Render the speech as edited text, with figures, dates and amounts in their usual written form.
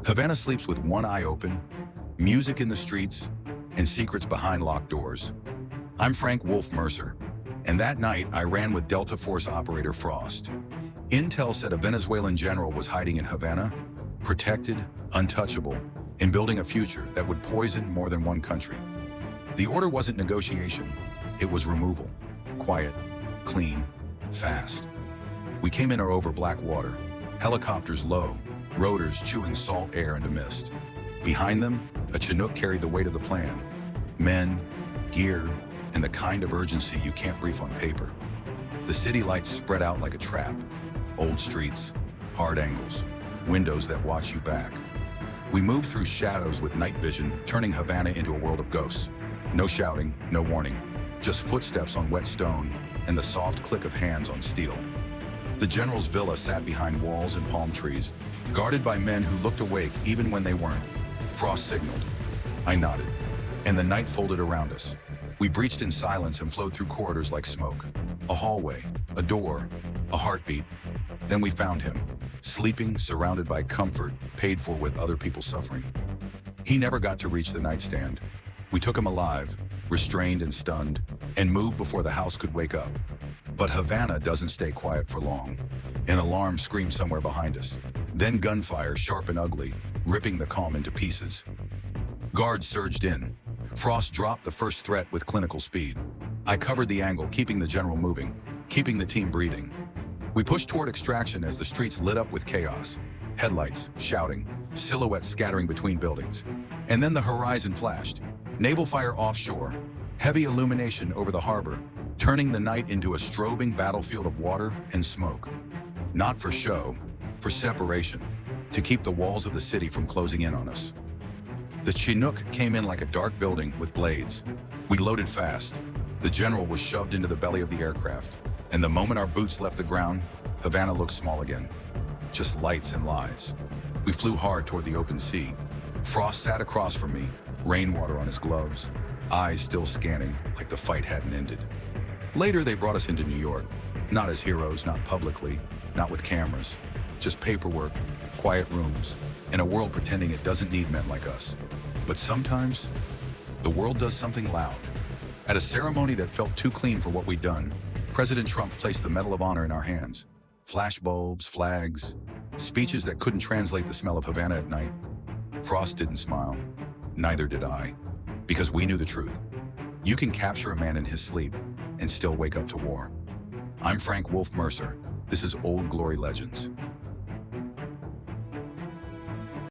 Havana sleeps with one eye open, music in the streets, and secrets behind locked doors. I'm Frank Wolf Mercer, and that night I ran with Delta Force operator Frost. Intel said a Venezuelan general was hiding in Havana, protected, untouchable, and building a future that would poison more than one country. The order wasn't negotiation, it was removal. Quiet, clean, fast. We came in over black water, helicopters low, rotors chewing salt air into mist. Behind them, a Chinook carried the weight of the plan. Men, gear, and the kind of urgency you can't brief on paper. The city lights spread out like a trap. Old streets, hard angles, windows that watch you back. We moved through shadows with night vision, turning Havana into a world of ghosts. No shouting, no warning, just footsteps on wet stone and the soft click of hands on steel. The general's villa sat behind walls and palm trees, guarded by men who looked awake even when they weren't. Frost signaled. I nodded, and the night folded around us. We breached in silence and flowed through corridors like smoke. A hallway, a door, a heartbeat. Then we found him, sleeping, surrounded by comfort, paid for with other people's suffering. He never got to reach the nightstand. We took him alive, restrained and stunned, and moved before the house could wake up. But Havana doesn't stay quiet for long. An alarm screamed somewhere behind us. Then gunfire, sharp and ugly, ripping the calm into pieces. Guards surged in. Frost dropped the first threat with clinical speed. I covered the angle, keeping the general moving, keeping the team breathing. We pushed toward extraction as the streets lit up with chaos. Headlights, shouting, silhouettes scattering between buildings. And then the horizon flashed. Naval fire offshore, heavy illumination over the harbor, turning the night into a strobing battlefield of water and smoke. Not for show, for separation, to keep the walls of the city from closing in on us. The Chinook came in like a dark building with blades. We loaded fast. The general was shoved into the belly of the aircraft, and the moment our boots left the ground, Havana looked small again. Just lights and lies. We flew hard toward the open sea. Frost sat across from me, rainwater on his gloves, eyes still scanning like the fight hadn't ended. Later, they brought us into New York. Not as heroes, not publicly, not with cameras. Just paperwork, quiet rooms, and a world pretending it doesn't need men like us. But sometimes, the world does something loud. At a ceremony that felt too clean for what we'd done, President Trump placed the Medal of Honor in our hands. Flashbulbs, flags, speeches that couldn't translate the smell of Havana at night. Frost didn't smile. Neither did I. Because we knew the truth. You can capture a man in his sleep and still wake up to war. I'm Frank Wolf Mercer. This is Old Glory Legends.